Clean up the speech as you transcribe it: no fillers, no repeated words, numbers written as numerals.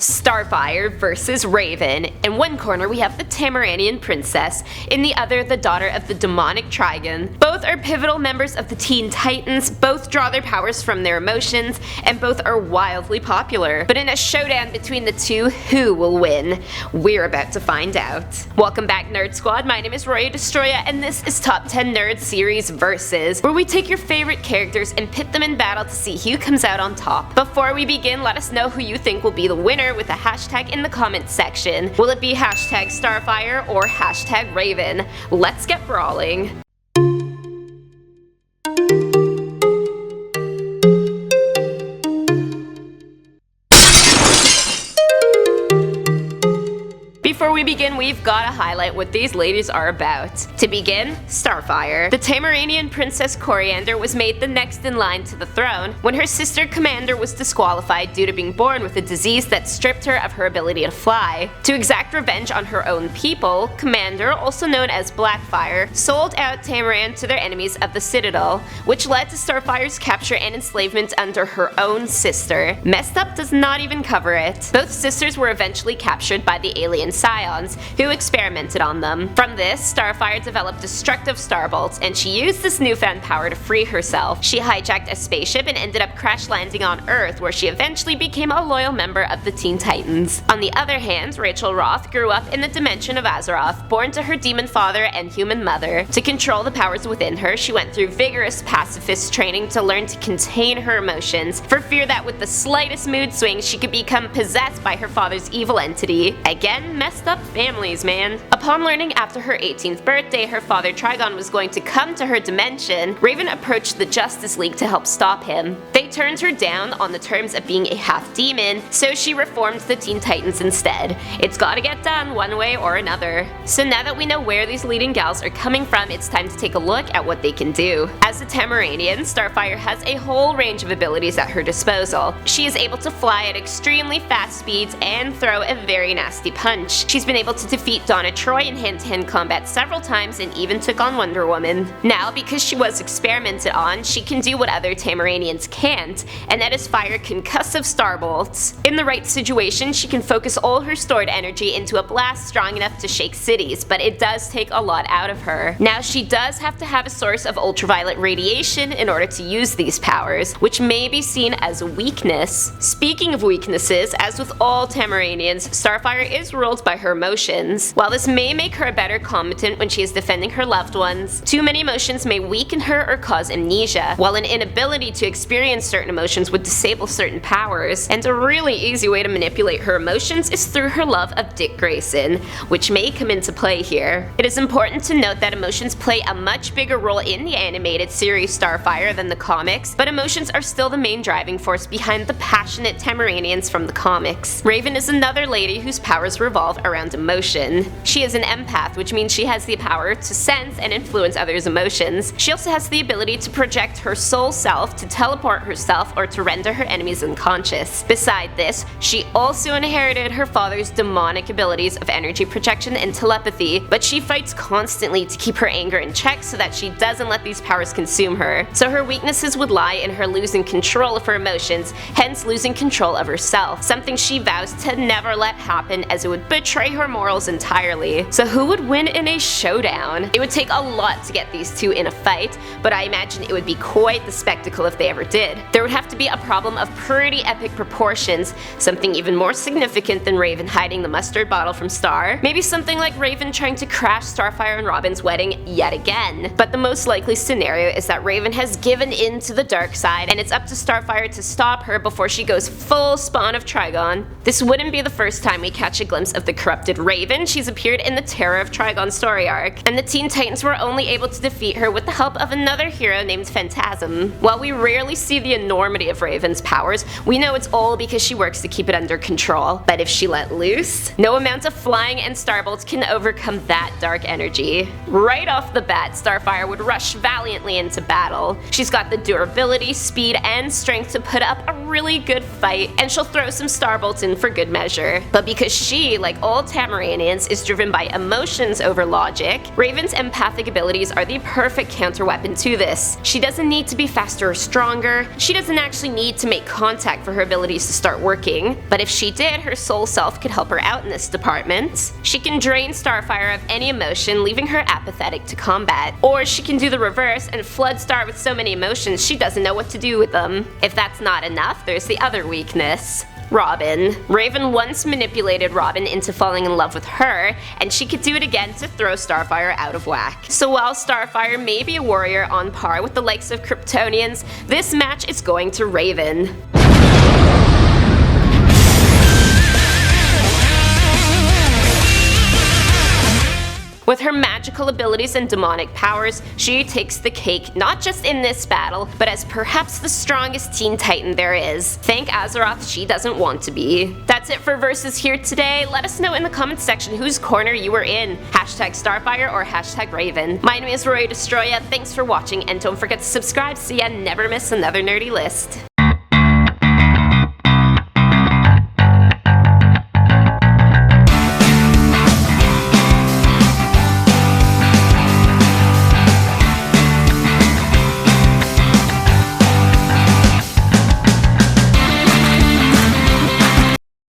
Starfire versus Raven. In one corner we have the Tamaranean princess, in the other the daughter of the demonic Trigon. Both are pivotal members of the Teen Titans, both draw their powers from their emotions, and both are wildly popular. But in a showdown between the two, who will win? We're about to find out. Welcome back, Nerd Squad. My name is Roya Destroya, and this is Top 10 Nerd Series Versus, where we take your favorite characters and pit them in battle to see who comes out on top. Before we begin, let us know who you think will be the winner with a hashtag in the comments section. Will it be hashtag Starfire or hashtag Raven? Let's get brawling. Before we begin, we've got to highlight what these ladies are about. To begin, Starfire. The Tamaranean Princess Coriander was made the next in line to the throne when her sister Commander was disqualified due to being born with a disease that stripped her of her ability to fly. To exact revenge on her own people, Commander, also known as Blackfire, sold out Tamaran to their enemies of the Citadel, which led to Starfire's capture and enslavement under her own sister. Messed Up does not even cover it. Both sisters were eventually captured by the alien Scions, who experimented on them. From this, Starfire developed destructive starbolts, and she used this newfound power to free herself. She hijacked a spaceship and ended up crash landing on Earth, where she eventually became a loyal member of the Teen Titans. On the other hand, Rachel Roth grew up in the dimension of Azeroth, born to her demon father and human mother. To control the powers within her, she went through vigorous pacifist training to learn to contain her emotions, for fear that with the slightest mood swing she could become possessed by her father's evil entity. Again, messed up families, man. Upon learning after her 18th birthday her father Trigon was going to come to her dimension, Raven approached the Justice League to help stop him. They turned her down on the terms of being a half-demon, so she reformed the Teen Titans instead. It's gotta get done one way or another. So now that we know where these leading gals are coming from, it's time to take a look at what they can do. As a Tamaranian, Starfire has a whole range of abilities at her disposal. She is able to fly at extremely fast speeds and throw a very nasty punch. She's been able to defeat Donna Troy in hand-to-hand combat several times and even took on Wonder Woman. Now, because she was experimented on, she can do what other Tamaranians can't, and that is fire concussive starbolts. In the right situation, she can focus all her stored energy into a blast strong enough to shake cities, but it does take a lot out of her. Now, she does have to have a source of ultraviolet radiation in order to use these powers, which may be seen as a weakness. Speaking of weaknesses, as with all Tamaranians, Starfire is ruled by her emotions. While this may make her a better combatant when she is defending her loved ones, too many emotions may weaken her or cause amnesia, while an inability to experience certain emotions would disable certain powers. And a really easy way to manipulate her emotions is through her love of Dick Grayson, which may come into play here. It is important to note that emotions play a much bigger role in the animated series Starfire than the comics, but emotions are still the main driving force behind the passionate Tamaranians from the comics. Raven is another lady whose powers revolve around emotion. She is an empath, which means she has the power to sense and influence others' emotions. She also has the ability to project her soul self, to teleport herself, or to render her enemies unconscious. Beside this, she also inherited her father's demonic abilities of energy projection and telepathy, but she fights constantly to keep her anger in check so that she doesn't let these powers consume her. So her weaknesses would lie in her losing control of her emotions, hence losing control of herself, something she vows to never let happen as it would betray her morals entirely. So who would win in a showdown? It would take a lot to get these two in a fight, but I imagine it would be quite the spectacle if they ever did. There would have to be a problem of pretty epic proportions, something even more significant than Raven hiding the mustard bottle from Star. Maybe something like Raven trying to crash Starfire and Robin's wedding yet again. But the most likely scenario is that Raven has given in to the dark side, and it's up to Starfire to stop her before she goes full spawn of Trigon. This wouldn't be the first time we catch a glimpse of the corrupted Raven. She's appeared in the Terror of Trigon story arc, and the Teen Titans were only able to defeat her with the help of another hero named Phantasm. While we rarely see the enormity of Raven's powers, we know it's all because she works to keep it under control. But if she let loose, no amount of flying and starbolts can overcome that dark energy. Right off the bat, Starfire would rush valiantly into battle. She's got the durability, speed, and strength to put up a really good fight, and she'll throw some starbolts in for good measure. But because she, like all all Tamaranians is driven by emotions over logic, Raven's empathic abilities are the perfect counterweapon to this. She doesn't need to be faster or stronger, she doesn't actually need to make contact for her abilities to start working, but if she did, her soul self could help her out in this department. She can drain Starfire of any emotion, leaving her apathetic to combat, or she can do the reverse and flood Star with so many emotions she doesn't know what to do with them. If that's not enough, there's the other weakness. Robin. Raven once manipulated Robin into falling in love with her, and she could do it again to throw Starfire out of whack. So while Starfire may be a warrior on par with the likes of Kryptonians, this match is going to Raven. With her magical abilities and demonic powers, she takes the cake not just in this battle, but as perhaps the strongest Teen Titan there is. Thank Azeroth she doesn't want to be. That's it for Versus here today. Let us know in the comments section whose corner you were in. Hashtag Starfire or hashtag Raven. My name is Roy Destroya, thanks for watching, and don't forget to subscribe so you never miss another nerdy list.